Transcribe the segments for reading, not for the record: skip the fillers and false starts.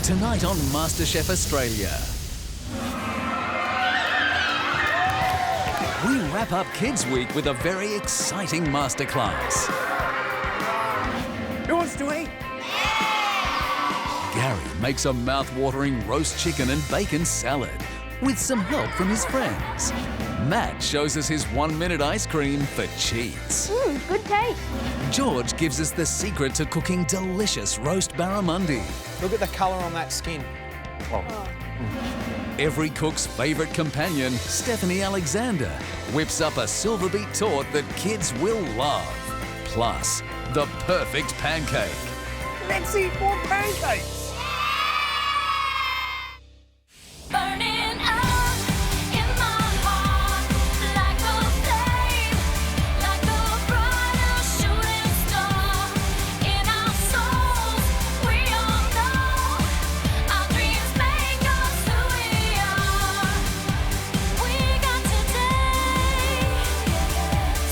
Tonight on MasterChef Australia. We wrap up Kids Week with a very exciting masterclass. Who wants to eat? Gary makes a mouth-watering roast chicken and bacon salad with some help from his friends. Matt shows us his 1-minute ice cream for cheats. Good taste. George gives us the secret to cooking delicious roast barramundi. Look at the colour on that skin. Every cook's favourite companion, Stephanie Alexander, whips up a Silverbeet torte that kids will love. Plus, the perfect pancake. Let's eat more pancakes. Burning up in my heart like a flame, like a brighter shooting star in our souls. We all know our dreams make us who we are. We got today,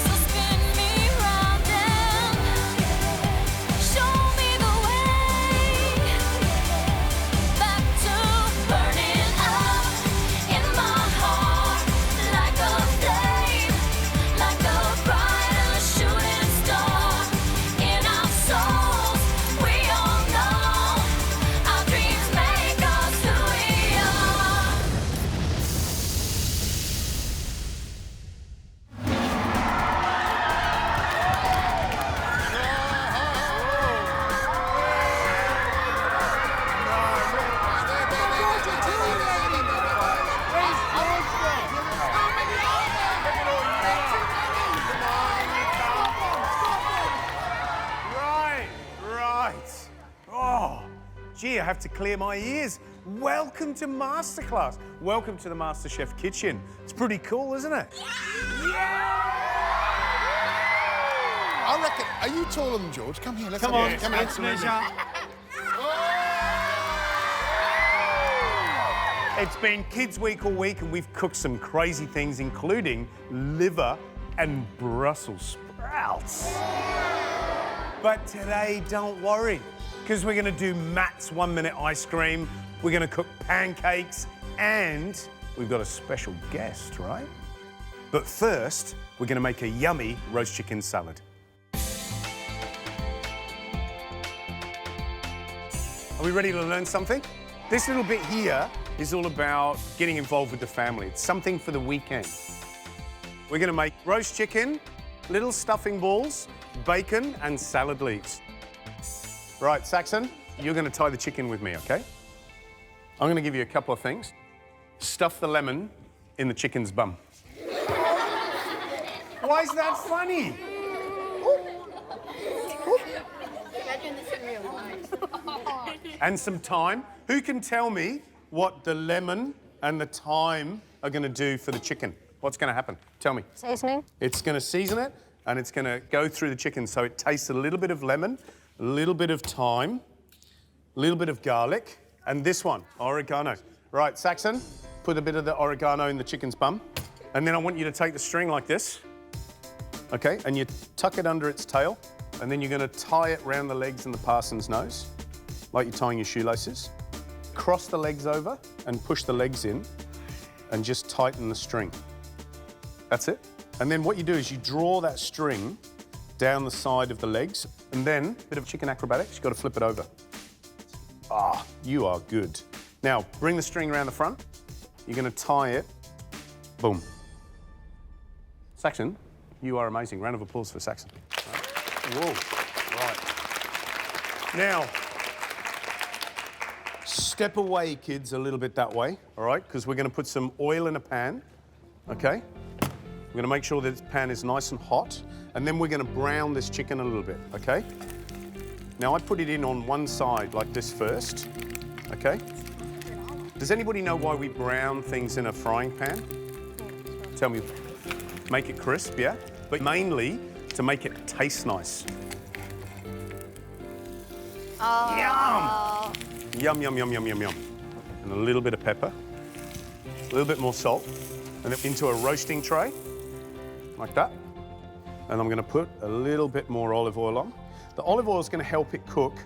so spin me round and show me the way back to burning up in my heart like a flame, like a brighter shooting star in our souls. We all know our dreams make us who we are. Right. Oh, gee, I have to clear my ears. Welcome to Masterclass. Welcome to the MasterChef kitchen. It's pretty cool, isn't it? I reckon. Are you taller than George? Come here. Let's Come have a on, look. Come here. let's measure. It's been Kids Week all week, and we've cooked some crazy things, including liver and Brussels sprouts. But today, don't worry, because we're going to do Matt's 1-minute ice cream, we're going to cook pancakes, and we've got a special guest, right? But first, we're going to make a yummy roast chicken salad. Are we ready to learn something? This little bit here is all about getting involved with the family. It's something for the weekend. We're going to make roast chicken, little stuffing balls, bacon and salad leaves. Right, Saxon, you're going to tie the chicken with me, okay? I'm going to give you a couple of things. Stuff the lemon in the chicken's bum. Why is that funny? And some thyme. Who can tell me what the lemon and the thyme are going to do for the chicken? What's going to happen? Tell me. Seasoning. It's going to season it, and it's going to go through the chicken, so it tastes a little bit of lemon, a little bit of thyme, a little bit of garlic, and this one, oregano. Right, Saxon, put a bit of the oregano in the chicken's bum, and then I want you to take the string like this, okay, and you tuck it under its tail, and then you're going to tie it round the legs and the parson's nose, like you're tying your shoelaces. Cross the legs over and push the legs in, and just tighten the string. That's it. And then what you do is you draw that string down the side of the legs, and then a bit of chicken acrobatics, you've got to flip it over. Ah, you are good. Now, bring the string around the front. You're going to tie it. Boom. Saxon, you are amazing. Round of applause for Saxon. Whoa, right. Now, step away, kids, a little bit that way, all right? Because we're going to put some oil in a pan, okay? We're going to make sure that this pan is nice and hot, and then we're going to brown this chicken a little bit, okay? Now, I put it in on one side like this first, okay? Does anybody know why we brown things in a frying pan? Tell me. Make it crisp, yeah? But mainly to make it taste nice. Yum! Yum, yum, yum, yum, yum, yum. And a little bit of pepper, a little bit more salt, and then into a roasting tray, like that. And I'm going to put a little bit more olive oil on. The olive oil is going to help it cook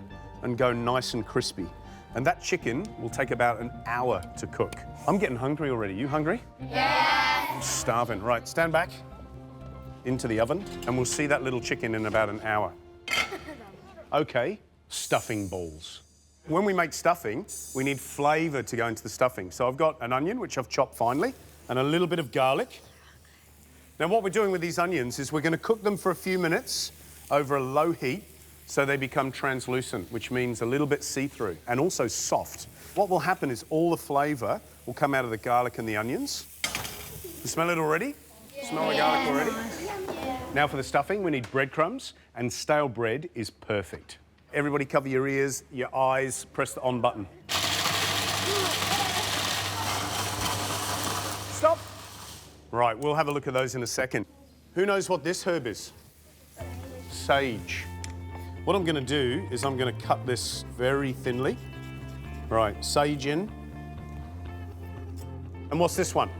and go nice and crispy. And that chicken will take about an hour to cook. I'm getting hungry already. You hungry? Yeah. I'm starving. Right, stand back into the oven and we'll see that little chicken in about an hour. Okay, stuffing balls. When we make stuffing, we need flavour to go into the stuffing. So I've got an onion, which I've chopped finely, and a little bit of garlic. Now what we're doing with these onions is we're going to cook them for a few minutes over a low heat so they become translucent, which means a little bit see-through and also soft. What will happen is all the flavour will come out of the garlic and the onions. You smell it already? Yeah. Smell the garlic already? Yeah. Now for the stuffing, we need breadcrumbs, and stale bread is perfect. Everybody cover your ears, your eyes, press the on button. Stop. Right, we'll have a look at those in a second. Who knows what this herb is? Sage. What I'm going to do is I'm going to cut this very thinly. Right, sage in. And what's this one?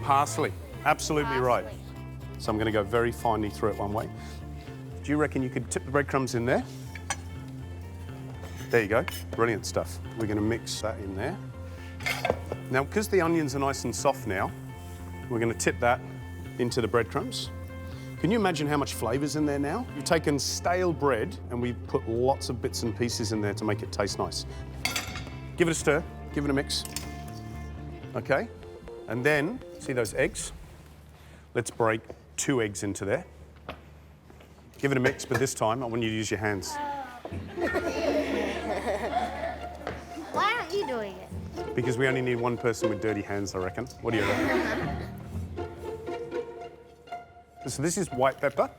Parsley. Absolutely right. So I'm going to go very finely through it one way. Do you reckon you could tip the breadcrumbs in there? There you go. Brilliant stuff. We're going to mix that in there. Now, because the onions are nice and soft now, we're going to tip that into the breadcrumbs. Can you imagine how much flavour's in there now? We've taken stale bread and we've put lots of bits and pieces in there to make it taste nice. Give it a stir, give it a mix. Okay, and then, see those eggs? Let's break 2 eggs into there. Give it a mix, but this time I want you to use your hands. Why aren't you doing it? Because we only need one person with dirty hands, I reckon. What do you reckon? So this is white pepper.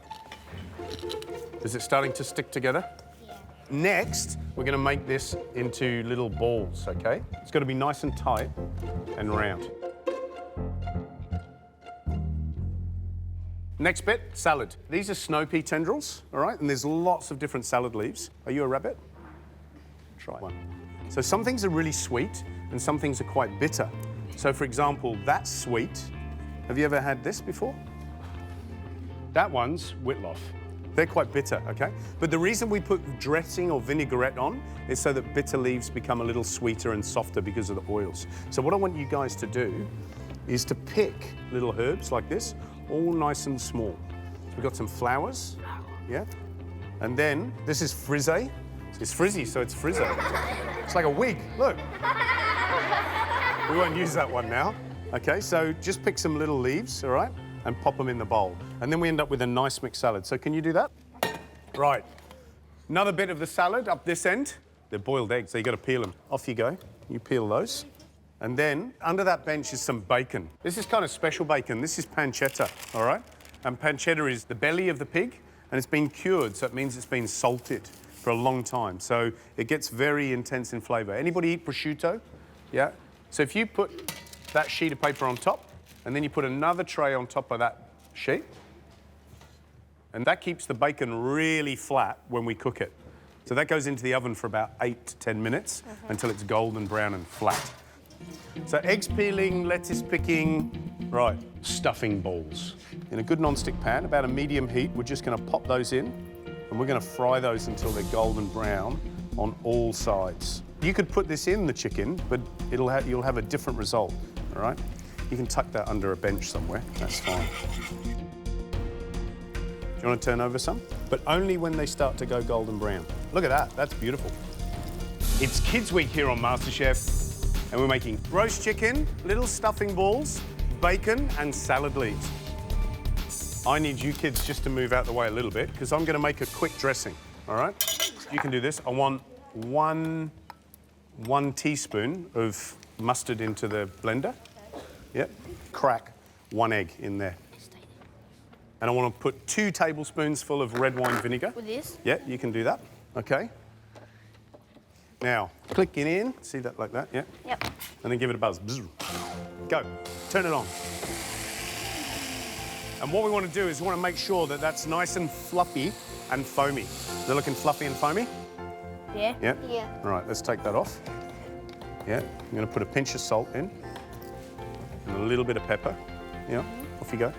Is it starting to stick together? Yeah. Next, we're going to make this into little balls, okay? It's got to be nice and tight and round. Next bit, salad. These are snow pea tendrils, all right? And there's lots of different salad leaves. Are you a rabbit? Try one. So some things are really sweet and some things are quite bitter. So for example, that's sweet. Have you ever had this before? That one's whitloff. They're quite bitter, okay? But the reason we put dressing or vinaigrette on is so that bitter leaves become a little sweeter and softer because of the oils. So what I want you guys to do is to pick little herbs like this, all nice and small. So we've got some flowers, yeah? And then this is frisée. It's frizzy, so it's frisée. It's like a wig, look. We won't use that one now. Okay, so just pick some little leaves, all right? And pop them in the bowl. And then we end up with a nice mixed salad. So can you do that? Right. Another bit of the salad up this end. They're boiled eggs, so you got to peel them. Off you go. You peel those. And then under that bench is some bacon. This is kind of special bacon. This is pancetta, all right? And pancetta is the belly of the pig, and it's been cured, so it means it's been salted for a long time. So it gets very intense in flavour. Anybody eat prosciutto? Yeah? So if you put that sheet of paper on top, and then you put another tray on top of that sheet, and that keeps the bacon really flat when we cook it. So that goes into the oven for about 8 to 10 minutes until it's golden brown and flat. So eggs peeling, lettuce picking, right, stuffing balls. In a good non-stick pan, about a medium heat, we're just going to pop those in, and we're going to fry those until they're golden brown on all sides. You could put this in the chicken, but you'll have a different result, all right? You can tuck that under a bench somewhere, that's fine. Do you want to turn over some? But only when they start to go golden brown. Look at that, that's beautiful. It's Kids Week here on MasterChef, and we're making roast chicken, little stuffing balls, bacon, and salad leaves. I need you kids just to move out the way a little bit, because I'm going to make a quick dressing, all right? You can do this. I want one teaspoon of mustard into the blender. Yep. Crack 1 egg in there. And I want to put 2 tablespoons full of red wine vinegar. With this? Yeah, you can do that. Okay. Now, click it in. See that like that? Yeah? Yep. And then give it a buzz. Bzz. Go. Turn it on. And what we want to do is we want to make sure that that's nice and fluffy and foamy. They're looking fluffy and foamy? Yeah. Yeah? Yeah. All right, let's take that off. Yeah. I'm going to put a pinch of salt in. And a little bit of pepper. Yeah, off you go.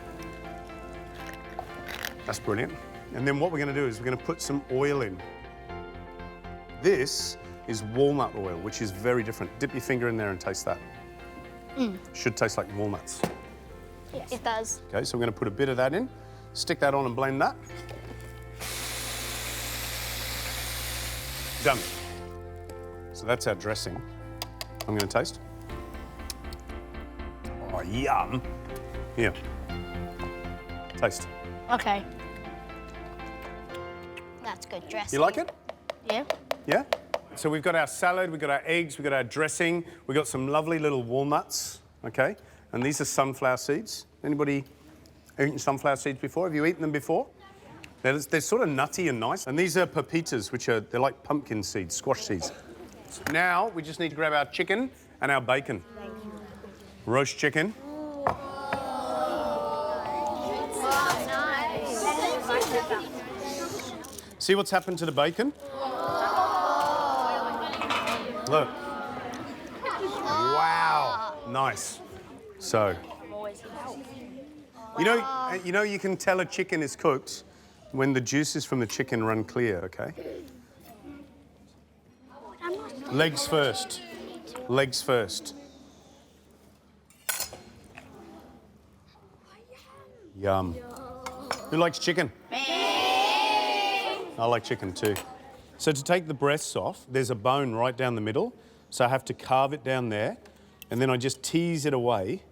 That's brilliant. And then what we're going to do is we're going to put some oil in. This is walnut oil, which is very different. Dip your finger in there and taste that. Should taste like walnuts. Yes. It does. Okay, so we're going to put a bit of that in, stick that on and blend that. Done. So that's our dressing. I'm going to taste. Oh, yum. Here. Taste. Okay. That's good dressing. You like it? Yeah. Yeah? So we've got our salad, we've got our eggs, we've got our dressing, we've got some lovely little walnuts, okay? And these are sunflower seeds. Anybody eaten sunflower seeds before? Have you eaten them before? They're sort of nutty and nice. And these are pepitas, they're like pumpkin seeds, squash seeds. Now, we just need to grab our chicken and our bacon. Roast chicken. See what's happened to the bacon? Look. Wow. Nice. So, you know you can tell a chicken is cooked when the juices from the chicken run clear, okay? Legs first. Legs first. Yum. Who likes chicken? I like chicken too. So to take the breasts off, there's a bone right down the middle. So I have to carve it down there, and then I just tease it away.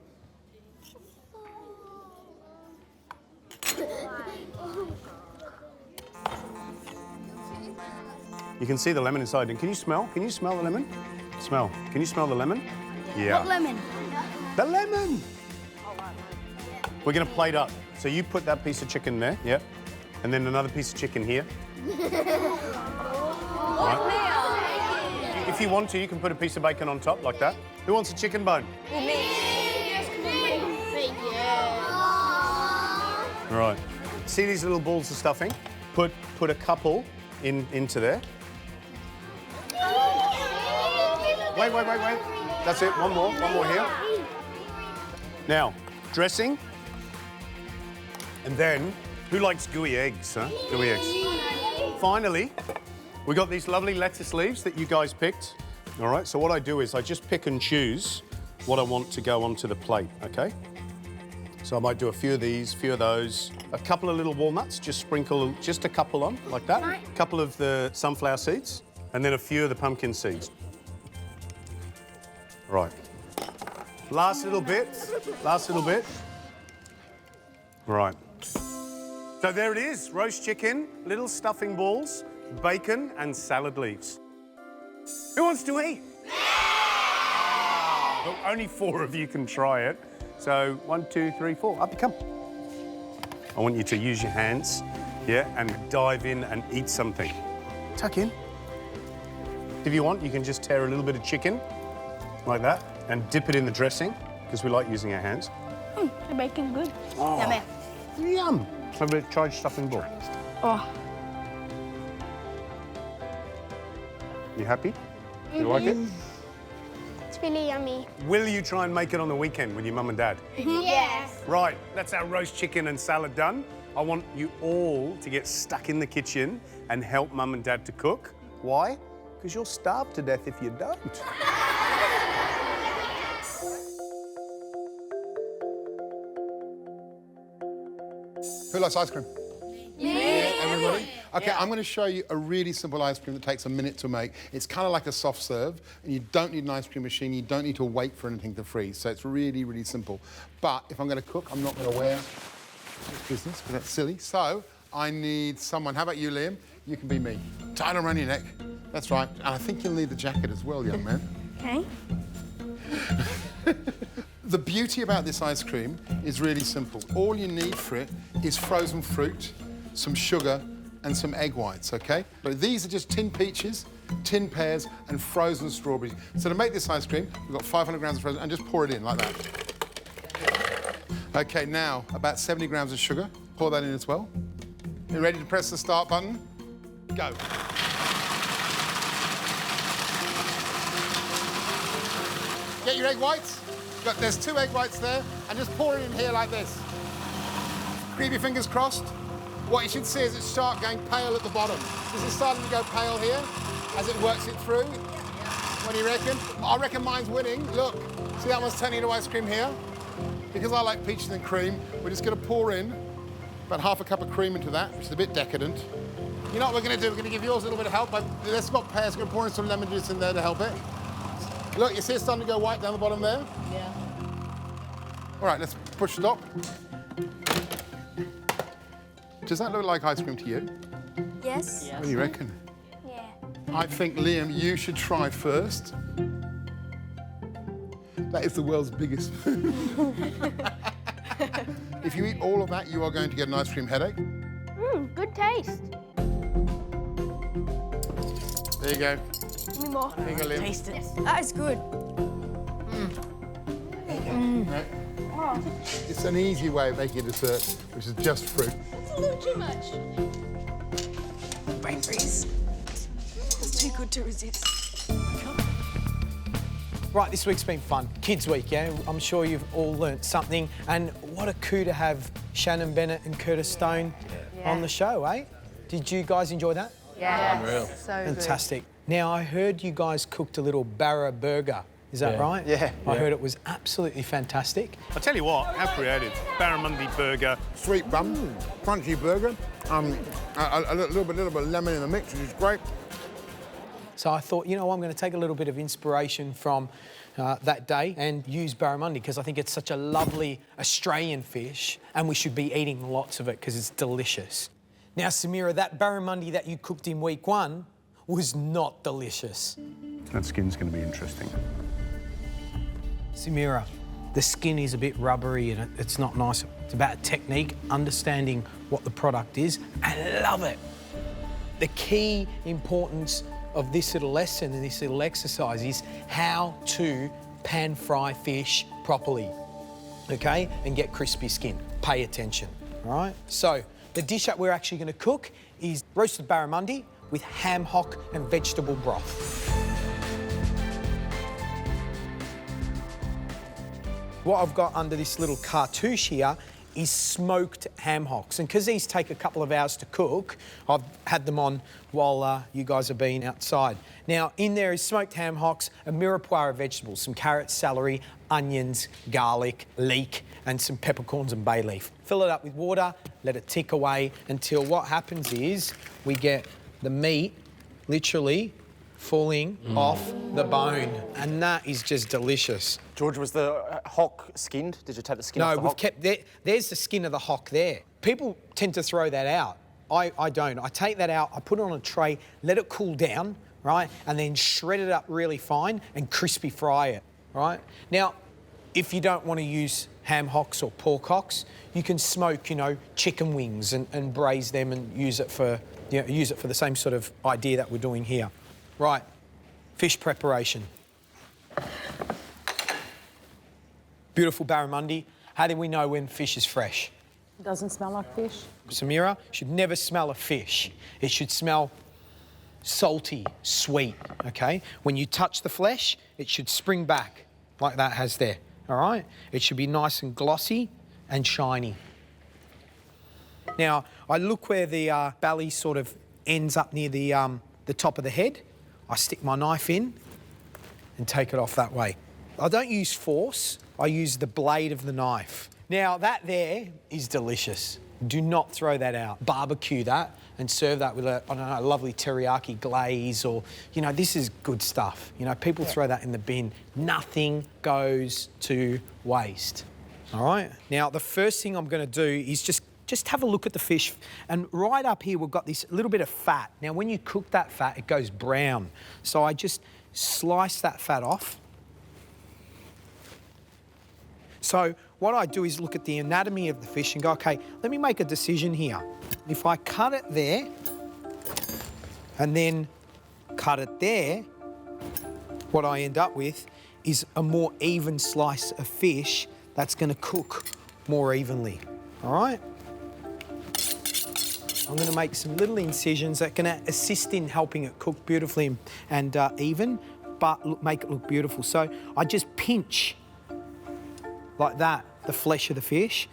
You can see the lemon inside. And can you smell? Can you smell the lemon? Smell. Can you smell the lemon? Yeah. What lemon? The lemon! We're going to plate up. So you put that piece of chicken there, yep. And then another piece of chicken here. Right. If you want to, you can put a piece of bacon on top like that. Who wants a chicken bone? Right. See these little balls of stuffing? Put a couple into there. Wait. That's it. One more here. Now, dressing. And then, who likes gooey eggs, huh? Gooey eggs. Finally, we got these lovely lettuce leaves that you guys picked. All right, so what I do is I just pick and choose what I want to go onto the plate, okay? So I might do a few of these, a few of those. A couple of little walnuts, just sprinkle just a couple on, like that. A couple of the sunflower seeds, and then a few of the pumpkin seeds. Right. Last little bit. Right. So there it is, roast chicken, little stuffing balls, bacon and salad leaves. Who wants to eat? Look, only 4 of you can try it. So 1, 2, 3, 4, up you come. I want you to use your hands, yeah, and dive in and eat something. Tuck in. If you want, you can just tear a little bit of chicken, like that, and dip it in the dressing, because we like using our hands. The bacon good. Oh. Yummy. Yum. Have a tried stuffing ball. Oh. You happy? You like it? It's really yummy. Will you try and make it on the weekend with your mum and dad? Yes. Right, that's our roast chicken and salad done. I want you all to get stuck in the kitchen and help mum and dad to cook. Why? Because you'll starve to death if you don't. Who likes ice cream? Yeah, everybody? Okay, I'm going to show you a really simple ice cream that takes a minute to make. It's kind of like a soft serve, and you don't need an ice cream machine. You don't need to wait for anything to freeze. So it's really, really simple. But if I'm going to cook, I'm not going to wear this business, because that's silly. So I need someone. How about you, Liam? You can be me. Tie it around your neck. That's right. And I think you'll need the jacket as well, young man. Okay. The beauty about this ice cream is really simple. All you need for it is frozen fruit, some sugar, and some egg whites, okay? But these are just tinned peaches, tinned pears, and frozen strawberries. So to make this ice cream, we've got 500 grams of frozen, and just pour it in like that. Okay, now, about 70 grams of sugar. Pour that in as well. You ready to press the start button? Go. Get your egg whites. Look, there's 2 egg whites there, and just pour it in here like this. Keep your fingers crossed. What you should see is it start going pale at the bottom. This is starting to go pale here. as it works it through? What do you reckon? I reckon mine's winning. Look, see that one's turning into ice cream here? Because I like peaches and cream, we're just going to pour in about half a cup of cream into that, which is a bit decadent. You know what we're going to do? We're going to give yours a little bit of help. Let's not pass. We're going to pour in some lemon juice in there to help it. Look, you see it's starting to go white down the bottom there? Yeah. All right, let's push stop. Does that look like ice cream to you? Yes? What do you reckon? Yeah. I think, Liam, you should try first. That is the world's biggest food. If you eat all of that, you are going to get an ice cream headache. Good taste. There you go. Give me more. Here you go, Liam. Taste it. That is good. Right. It's an easy way of making a dessert, which is just fruit. It's a little too much. Brain freeze. It's too good to resist. Right, this week's been fun. Kids Week, yeah? I'm sure you've all learnt something. And what a coup to have Shannon Bennett and Curtis Stone on the show, eh? Did you guys enjoy that? Yeah. Unreal. So Fantastic. Now, I heard you guys cooked a little barra burger. Is that right? Yeah. I heard it was absolutely fantastic. I'll tell you what, how creative. Barramundi burger. Sweet bun, crunchy burger, a little bit of lemon in the mix, which is great. So I thought, you know, I'm going to take a little bit of inspiration from that day and use barramundi because I think it's such a lovely Australian fish and we should be eating lots of it because it's delicious. Now, Samira, that barramundi that you cooked in week 1 was not delicious. That skin's going to be interesting. Samira, the skin is a bit rubbery and it's not nice. It's about technique, understanding what the product is. I love it. The key importance of this little lesson and this little exercise is how to pan fry fish properly, okay? And get crispy skin. Pay attention, all right? So the dish that we're actually going to cook is roasted barramundi with ham hock and vegetable broth. What I've got under this little cartouche here is smoked ham hocks. And because these take a couple of hours to cook, I've had them on while you guys have been outside. Now, in there is smoked ham hocks, a mirepoix of vegetables, some carrots, celery, onions, garlic, leek, and some peppercorns and bay leaf. Fill it up with water, let it tick away until what happens is we get the meat literally falling off the bone. And that is just delicious. George, was the hock skinned? Did you take the skin off No, the we've hock? kept... There's the skin of the hock there. People tend to throw that out. I don't. I take that out, I put it on a tray, let it cool down, right? And then shred it up really fine and crispy fry it, right? Now, if you don't want to use ham hocks or pork hocks, you can smoke, you know, chicken wings and braise them and use it for the same sort of idea that we're doing here. Right, fish preparation. Beautiful barramundi. How do we know when fish is fresh? It doesn't smell like fish. Samira, should never smell a fish. It should smell salty, sweet, okay? When you touch the flesh, it should spring back like that has there, all right? It should be nice and glossy and shiny. Now, I look where the belly sort of ends up near the top of the head. I stick my knife in and take it off that way. I don't use force, I use the blade of the knife. Now, that there is delicious. Do not throw that out. Barbecue that and serve that with a, I don't know, a lovely teriyaki glaze or, you know, this is good stuff. You know, people throw that in the bin. Nothing goes to waste, all right? Now, the first thing I'm gonna do is just have a look at the fish. And right up here, we've got this little bit of fat. Now, when you cook that fat, it goes brown. So I just slice that fat off. So what I do is look at the anatomy of the fish and go, okay, let me make a decision here. If I cut it there and then cut it there, what I end up with is a more even slice of fish that's going to cook more evenly, all right? I'm going to make some little incisions that are going to assist in helping it cook beautifully and even, but make it look beautiful. So I just pinch like that the flesh of the fish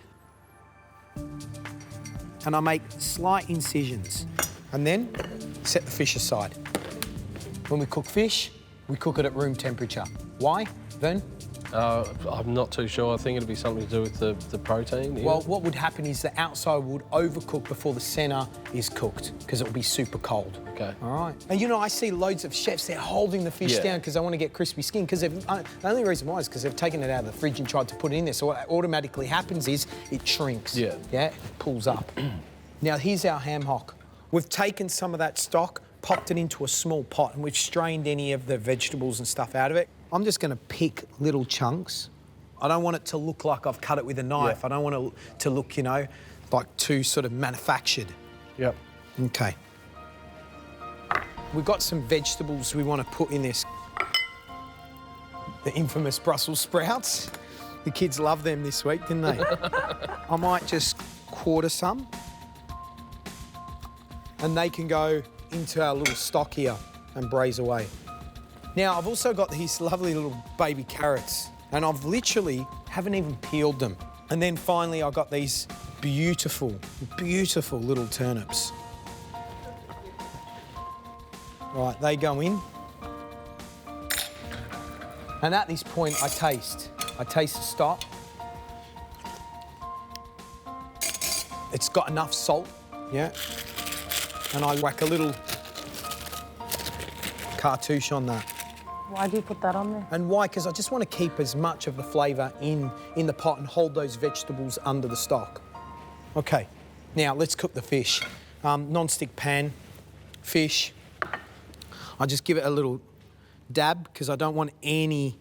and I make slight incisions and then set the fish aside. When we cook fish, we cook it at room temperature. Why, Vern? I'm not too sure. I think it'll be something to do with the protein. Yeah. Well, what would happen is the outside would overcook before the centre is cooked because it will be super cold. Okay. All right. And you know, I see loads of chefs, they're holding the fish down because they want to get crispy skin because the only reason why is because they've taken it out of the fridge and tried to put it in there. So what automatically happens is it shrinks. Yeah. Yeah, it pulls up. Now, here's our ham hock. We've taken some of that stock, popped it into a small pot, and we've strained any of the vegetables and stuff out of it. I'm just going to pick little chunks. I don't want it to look like I've cut it with a knife. Yeah. I don't want it to look, you know, like too sort of manufactured. Yep. Okay. We've got some vegetables we want to put in this. The infamous Brussels sprouts. The kids loved them this week, didn't they? I might just quarter some. And they can go into our little stock here and braise away. Now, I've also got these lovely little baby carrots, and I've literally haven't even peeled them. And then finally, I've got these beautiful, beautiful little turnips. Right, they go in. And at this point, I taste the stock. It's got enough salt, yeah. And I whack a little cartouche on that. Why do you put that on there? And why? Because I just want to keep as much of the flavour in the pot and hold those vegetables under the stock. Okay, now let's cook the fish. Non-stick pan, fish. I just give it a little dab because I don't want any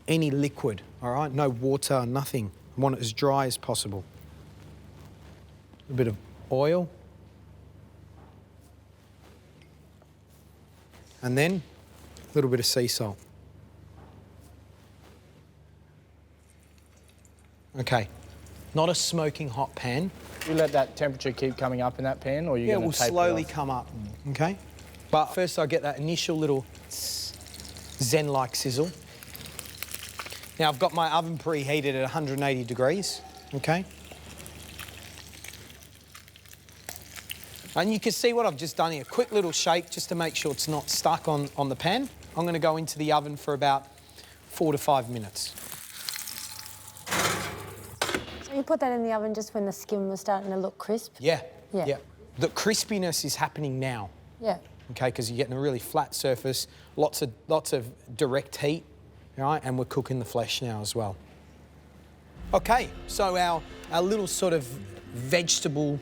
liquid, all right? No water, nothing. I want it as dry as possible. A bit of oil. And then a little bit of sea salt. Okay, not a smoking hot pan. You let that temperature keep coming up in that pan, or you're Yeah, going it will to taper slowly it off? come up, okay? But first I get that initial little zen-like sizzle. Now I've got my oven preheated at 180 degrees, okay? And you can see what I've just done here. Quick little shake just to make sure it's not stuck on the pan. I'm going to go into the oven for about 4 to 5 minutes. So you put that in the oven just when the skin was starting to look crisp? Yeah. Yeah. The crispiness is happening now, Yeah. okay, because you're getting a really flat surface, lots of direct heat, all right, and we're cooking the flesh now as well. Okay, so our little sort of vegetable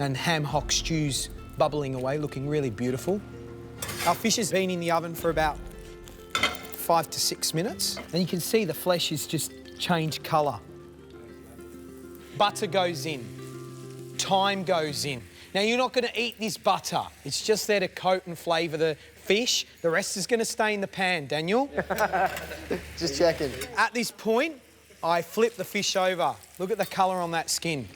and ham hock stews bubbling away, looking really beautiful. Our fish has been in the oven for about 5 to 6 minutes, and you can see the flesh has just changed colour. Butter goes in, thyme goes in. Now, you're not going to eat this butter. It's just there to coat and flavour the fish. The rest is going to stay in the pan, Daniel. Just checking. At this point, I flip the fish over. Look at the colour on that skin.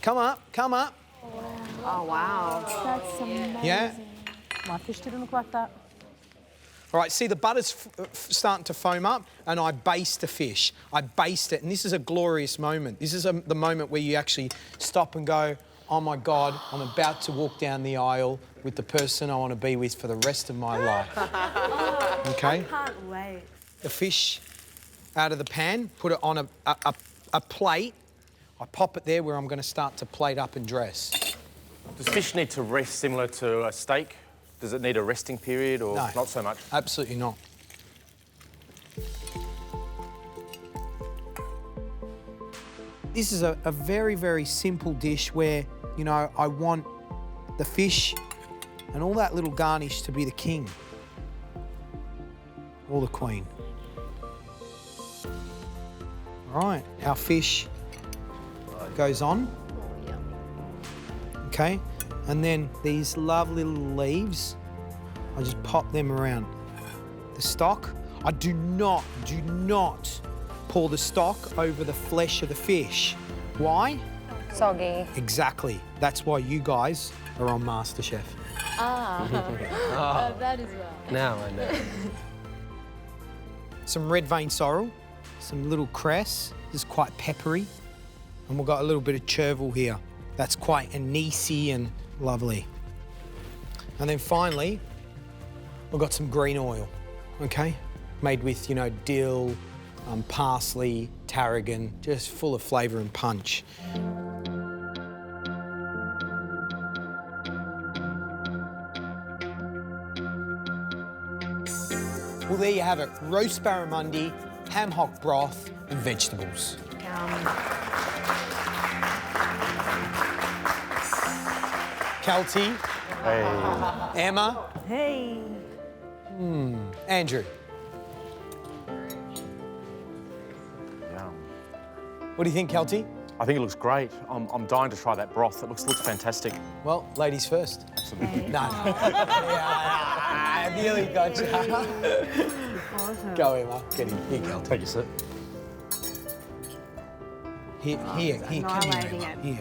Come up, come up. Oh, wow. That's amazing. Yeah? My fish didn't look like that. All right, see the butter's starting to foam up and I baste the fish. I baste it, and this is a glorious moment. This is the moment where you actually stop and go, oh my God, I'm about to walk down the aisle with the person I want to be with for the rest of my life. Okay? I can't wait. The fish out of the pan, put it on a plate. I pop it there where I'm going to start to plate up and dress. Does fish need to rest similar to a steak? Does it need a resting period, or No. not so much? Absolutely not. This is a very, very simple dish where, you know, I want the fish and all that little garnish to be the king or the queen. All right, our fish goes on. Okay, and then these lovely little leaves, I just pop them around the stock. I do not pour the stock over the flesh of the fish. Why? Soggy. Exactly. That's why you guys are on MasterChef. That is well. Now I know. Some red vein sorrel, some little cress. This is quite peppery. And we've got a little bit of chervil here. That's quite anisey and lovely. And then finally, I've got some green oil, okay? Made with, you know, dill, parsley, tarragon, just full of flavour and punch. Well, there you have it. Roast barramundi, ham hock broth and vegetables. Kelty. Hey. Emma. Hey. Andrew. Yum. What do you think, Kelty? I think it looks great. I'm dying to try that broth. It looks fantastic. Well, ladies first. Absolutely. No. I nearly got you. Go, Emma. Get him. Here, Kelty. Thank you, sir. Here, come here, annihilating Emma. it. Here.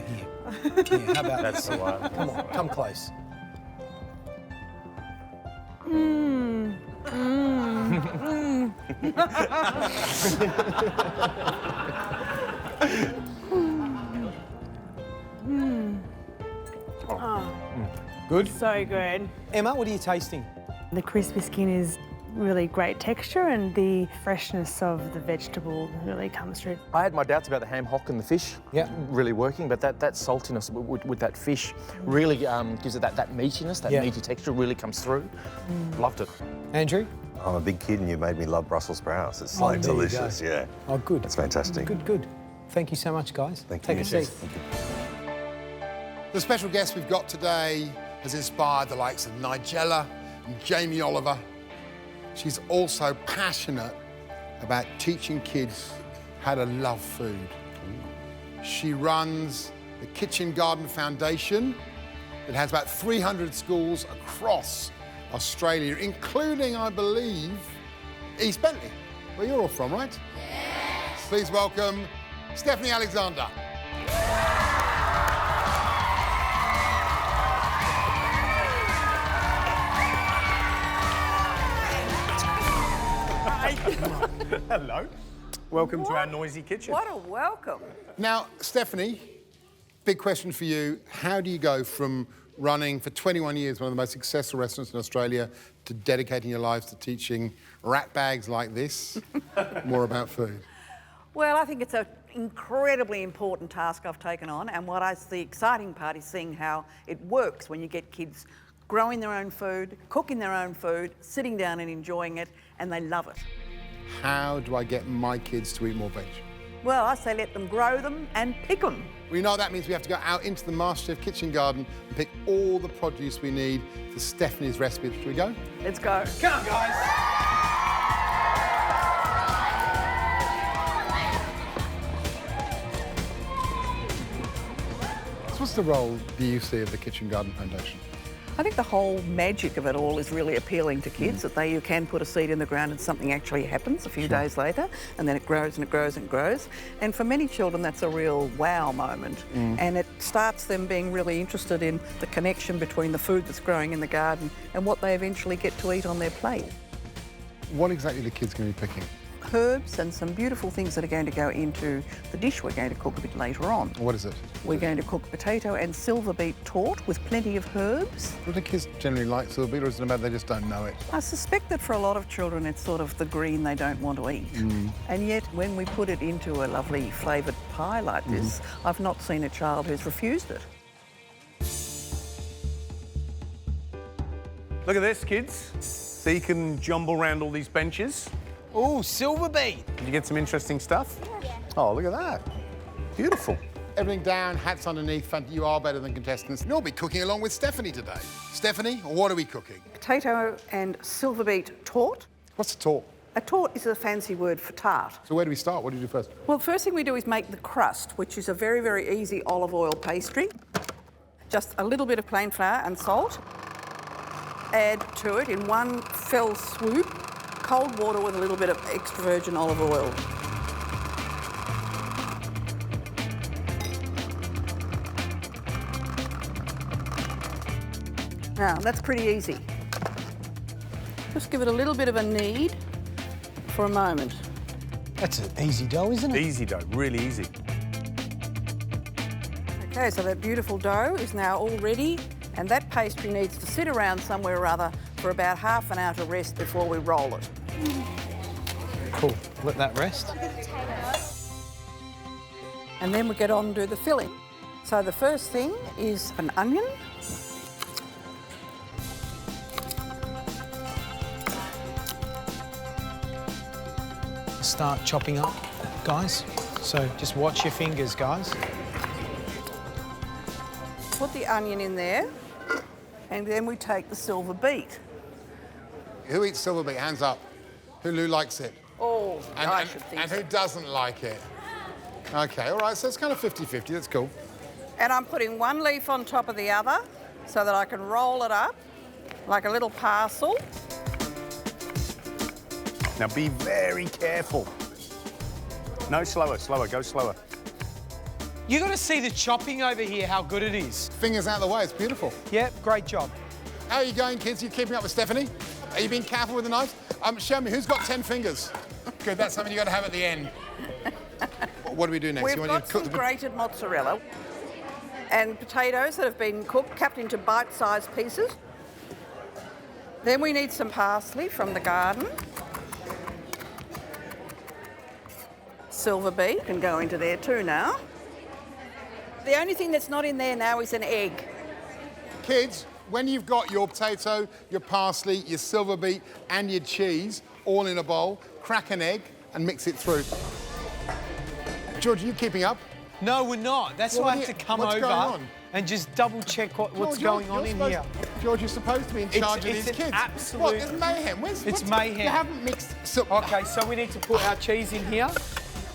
Here, how about That's the one. Come on, come close. Good? So good. Emma, what are you tasting? The crispy skin is really great texture and the freshness of the vegetable really comes through. I had my doubts about the ham hock and the fish Yeah. really working, but that saltiness with that fish really gives it that meatiness, that Yeah. meaty texture really comes through. Loved it. Andrew? I'm a big kid and you made me love Brussels sprouts. It's Oh, like there you delicious, go. yeah. Oh, good. It's fantastic. Good. Thank you so much, guys. Thank Take you. a seat. Thank you. The special guest we've got today has inspired the likes of Nigella and Jamie Oliver. She's also passionate about teaching kids how to love food. She runs the Kitchen Garden Foundation that has about 300 schools across Australia, including, I believe, East Bentley, where you're all from, right? Yes. Please welcome Stephanie Alexander. Hello. Welcome to our noisy kitchen. What a welcome. Now, Stephanie, big question for you. How do you go from running for 21 years one of the most successful restaurants in Australia to dedicating your lives to teaching rat bags like this more about food? Well, I think it's an incredibly important task I've taken on, and the exciting part is seeing how it works when you get kids growing their own food, cooking their own food, sitting down and enjoying it, and they love it. How do I get my kids to eat more veg? Well, I say let them grow them and pick them. We know that means we have to go out into the MasterChef kitchen garden and pick all the produce we need for Stephanie's recipe. Should we go? Let's go. Come on, guys. So what's the role do you see of the Kitchen Garden Foundation? I think the whole magic of it all is really appealing to kids, that you can put a seed in the ground and something actually happens a few days later, and then it grows and it grows and grows. And for many children, that's a real wow moment. And it starts them being really interested in the connection between the food that's growing in the garden and what they eventually get to eat on their plate. What exactly are the kids going to be picking? Herbs and some beautiful things that are going to go into the dish we're going to cook a bit later on. What is it? We're going to cook potato and silverbeet torte with plenty of herbs. Do the kids generally like silverbeet, or is it about they just don't know it? I suspect that for a lot of children it's sort of the green they don't want to eat. And yet when we put it into a lovely flavoured pie like this, I've not seen a child who's refused it. Look at this, kids. So you can jumble around all these benches. Oh, Silverbeet. Did you get some interesting stuff? Yeah. Oh, look at that. Beautiful. Everything down, hats underneath. You are better than contestants. And you'll be cooking along with Stephanie today. Stephanie, what are we cooking? Potato and silverbeet torte. What's a torte? A torte is a fancy word for tart. So where do we start? What do you do first? Well, the first thing we do is make the crust, which is a very, very easy olive oil pastry. Just a little bit of plain flour and salt. Add to it in one fell swoop cold water with a little bit of extra virgin olive oil. Now, that's pretty easy. Just give it a little bit of a knead for a moment. That's an easy dough, isn't it? Easy dough, really easy. Okay, so that beautiful dough is now all ready, and that pastry needs to sit around somewhere or other for about half an hour to rest before we roll it. Cool. Let that rest. And then we get on and do the filling. So the first thing is an onion. Start chopping up, guys. So just watch your fingers, guys. Put the onion in there, and then we take the silver beet. Who eats silver beet? Hands up. Who likes it? Oh, I should think And so. who doesn't like it? Okay, all right, so it's kind of 50-50, that's cool. And I'm putting one leaf on top of the other so that I can roll it up like a little parcel. Now be very careful. No, slower, go slower. You got to see the chopping over here, how good it is. Fingers out of the way, it's beautiful. Yep, great job. How are you going, kids? You keeping up with Stephanie? Are you being careful with the knives? Show me, who's got 10 fingers? Good, that's something you got to have at the end. What do we do next? We've You want got to cook some the... grated mozzarella and potatoes that have been cooked, cut into bite-sized pieces. Then we need some parsley from the garden. Silver beet can go into there too now. The only thing that's not in there now is an egg. Kids, when you've got your potato, your parsley, your silver beet and your cheese all in a bowl, crack an egg and mix it through. George, are you keeping up? No, we're not. That's why I have to come what's over going on? and just double check what's George, going you're on in supposed- here. George, you're supposed to be in charge of these an kids. absolute- What, there's mayhem. It's mayhem. You haven't mixed... Okay, so we need to put our cheese in here.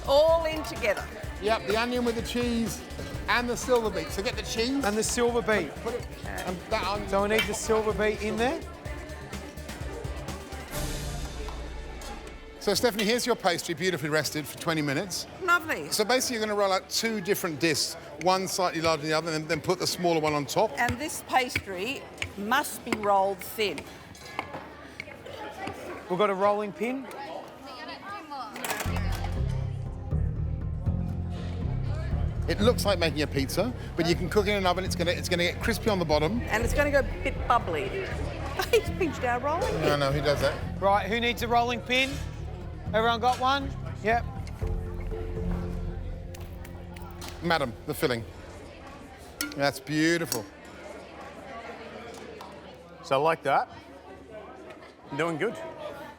All in together. Yep, the onion with the cheese and the silver beet. So get the cheese. And the silver beet. Put it... And that onion. So we need the silver beet in there. So, Stephanie, here's your pastry, beautifully rested for 20 minutes. Lovely. So basically, you're going to roll out 2 different discs, one slightly larger than the other, and then put the smaller one on top. And this pastry must be rolled thin. We've got a rolling pin. It looks like making a pizza, but you can cook it in an oven. It's going to get crispy on the bottom. And it's going to go a bit bubbly. He's pinched our rolling pin. No, he does that. Right, who needs a rolling pin? Everyone got one? Yep. Madam, the filling. That's beautiful. So like that. Doing good.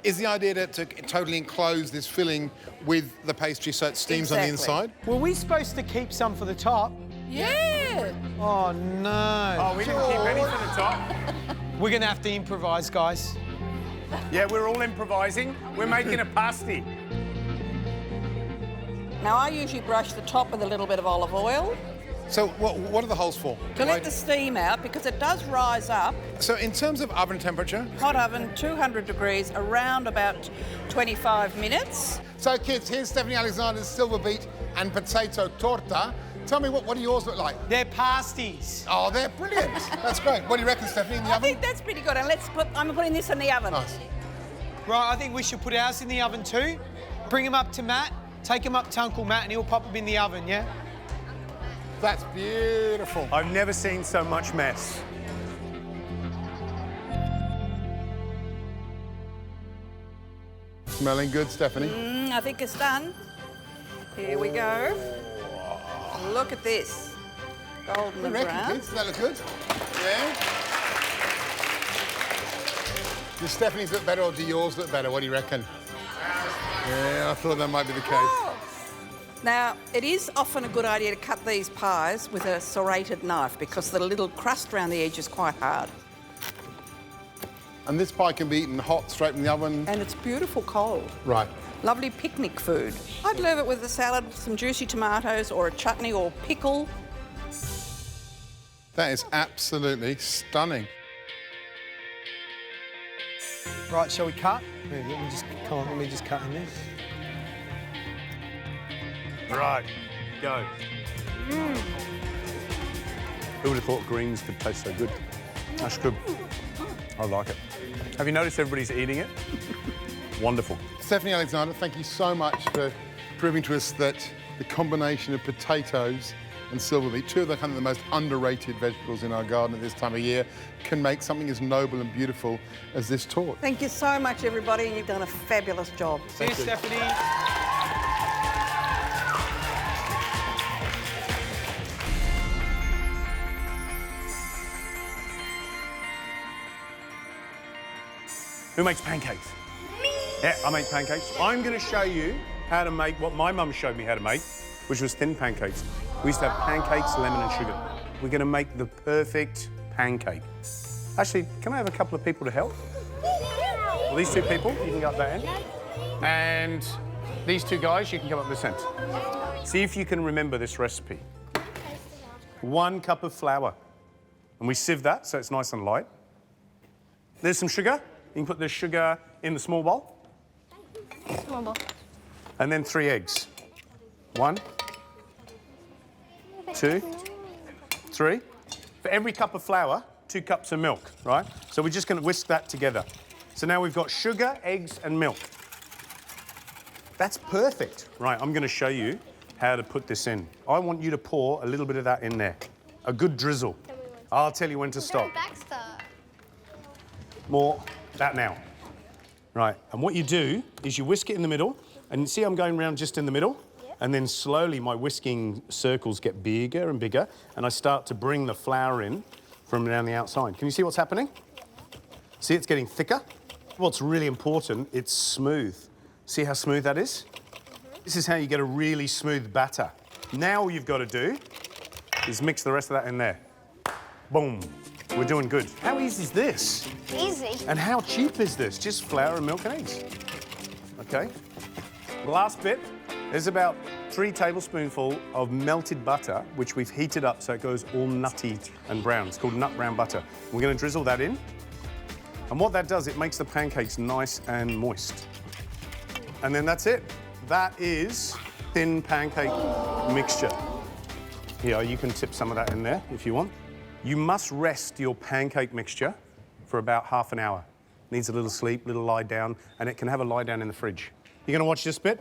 Is the idea to totally enclose this filling with the pastry so it steams on the inside? Were we supposed to keep some for the top? Yeah. Oh, no. Oh, we didn't keep any for the top. We're going to have to improvise, guys. Yeah, we're all improvising. We're making a pasty. Now, I usually brush the top with a little bit of olive oil So what are the holes for? to let the steam out because it does rise up. So in terms of oven temperature? Hot oven, 200 degrees, around about 25 minutes. So kids, here's Stephanie Alexander's silver beet and potato torta. Tell me, what do yours look like? They're pasties. Oh, they're brilliant. That's great. What do you reckon, Stephanie, in the I oven? think that's pretty good. And I'm putting this in the oven. Nice. Right, I think we should put ours in the oven too. Bring them up to Matt. Take them up to Uncle Matt and he'll pop them in the oven, yeah? That's beautiful. I've never seen so much mess. Smelling good, Stephanie. I think it's done. Here we go. Look at this. Golden What do and you reckon, brown. kids? Does that look good? Yeah? Does Stephanie's look better or do yours look better? What do you reckon? Yeah, I thought that might be the case. Oh. Now, it is often a good idea to cut these pies with a serrated knife because the little crust around the edge is quite hard. And this pie can be eaten hot, straight from the oven. And it's beautiful cold. Right. Lovely picnic food. I'd love it with a salad, some juicy tomatoes or a chutney or pickle. That is absolutely stunning. Right, shall we cut? Here, let me just cut in this. Right, go. Who would have thought greens could taste so good? That's good. I like it. Have you noticed everybody's eating it? Wonderful. Stephanie Alexander, thank you so much for proving to us that the combination of potatoes and Silverbeet, two of the kind of the most underrated vegetables in our garden at this time of year, can make something as noble and beautiful as this torte. Thank you so much, everybody. You've done a fabulous job. Cheers, Stephanie. Who makes pancakes? Me! Yeah, I make pancakes. I'm going to show you how to make what my mum showed me how to make, which was thin pancakes. We used to have pancakes, lemon and sugar. We're going to make the perfect pancake. Actually, can I have a couple of people to help? Well, these two people, you can go up that end. And these two guys, you can come up this end. See if you can remember this recipe. 1 cup of flour. And we sieve that so it's nice and light. There's some sugar. You can put the sugar in the small bowl. Small bowl. And then 3 eggs. 1, 2, 3. For every cup of flour, 2 cups of milk, right? So we're just going to whisk that together. So now we've got sugar, eggs, and milk. That's perfect. Right, I'm going to show you how to put this in. I want you to pour a little bit of that in there. A good drizzle. I'll tell you when to stop. More. That now. Right, and what you do is you whisk it in the middle, and see I'm going around just in the middle? Yeah. And then slowly my whisking circles get bigger and bigger, and I start to bring the flour in from down the outside. Can you see what's happening? See, it's getting thicker. What's really important, it's smooth. See how smooth that is? This is how you get a really smooth batter. Now all you've got to do is mix the rest of that in there. Boom. We're doing good. How easy is this? Easy. And how cheap is this? Just flour and milk and eggs. Okay. The last bit is about 3 tablespoonfuls of melted butter, which we've heated up so it goes all nutty and brown. It's called nut brown butter. We're going to drizzle that in. And what that does, it makes the pancakes nice and moist. And then that's it. That is thin pancake mixture. Here, you can tip some of that in there if you want. You must rest your pancake mixture for about half an hour. Needs a little sleep, little lie down, and it can have a lie down in the fridge. You're gonna watch this bit?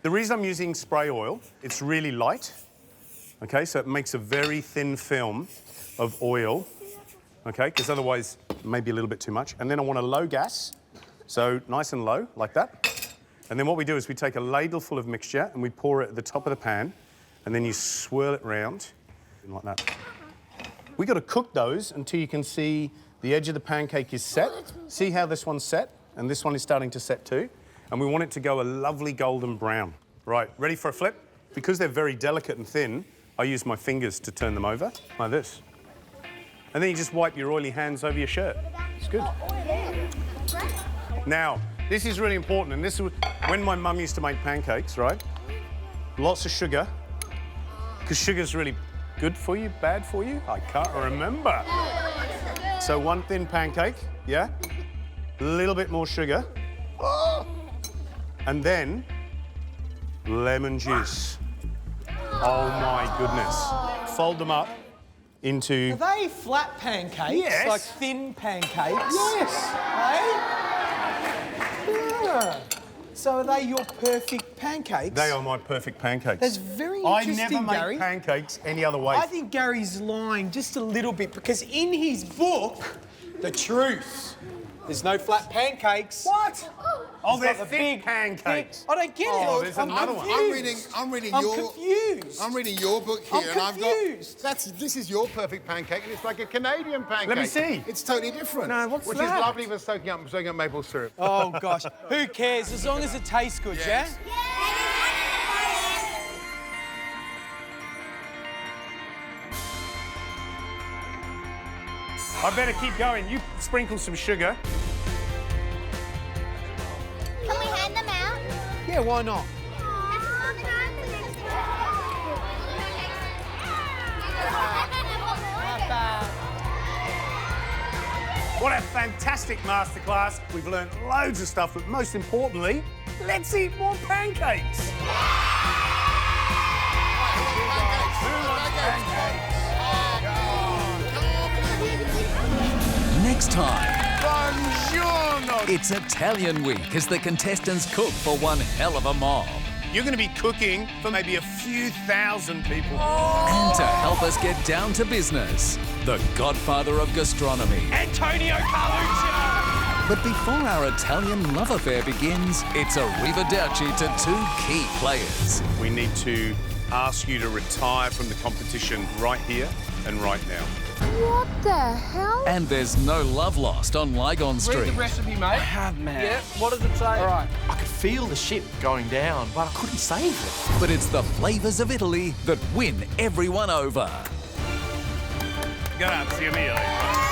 The reason I'm using spray oil, it's really light, okay? So it makes a very thin film of oil, okay? Because otherwise, maybe a little bit too much. And then I want a low gas, so nice and low, like that. And then what we do is we take a ladle full of mixture and we pour it at the top of the pan, and then you swirl it round, like that. We've got to cook those until you can see the edge of the pancake is set. See how this one's set? And this one is starting to set too. And we want it to go a lovely golden brown. Right, ready for a flip? Because they're very delicate and thin, I use my fingers to turn them over, like this. And then you just wipe your oily hands over your shirt. It's good. Now, this is really important, and this is when my mum used to make pancakes, right? Lots of sugar, because sugar's really good for you, bad for you? I can't remember. So 1 thin pancake, yeah? A little bit more sugar. And then lemon juice. Oh my goodness. Fold them up into... Are they flat pancakes? Yes. Like thin pancakes? Yes. Hey? Yeah. So are they your perfect pancakes? They are my perfect pancakes. That's very interesting, I never make Gary. pancakes any other way. I think Gary's lying just a little bit because in his book, The Truth, there's no flat pancakes. What? Oh, It's they're got the thick pancakes. I don't get it. Oh, there's another one. I'm reading your book here, I'm and I've got. confused. This is your perfect pancake, and it's like a Canadian pancake. Let me see. It's totally different. No, what's which that? is lovely for soaking up maple syrup. Oh, gosh. Who cares? As long as it tastes good, Yes. yeah? I better keep going. You sprinkle some sugar. Can we hand them out? Yeah, why not? What a fantastic masterclass. We've learned loads of stuff, but most importantly, let's eat more pancakes. Next time, Buongiorno. it's Italian week as the contestants cook for one hell of a mob. You're going to be cooking for maybe a few thousand people. And to help us get down to business, the godfather of gastronomy. Antonio Carluccio! But before our Italian love affair begins, it's arrivederci to two key players. We need to ask you to retire from the competition right here and right now. What the hell? And there's no love lost on Lygon Street. Read the recipe, mate. I have, man. Yeah, what does it say? All right. I could feel the ship going down, but I couldn't save it. But it's the flavours of Italy that win everyone over. Grazie mille.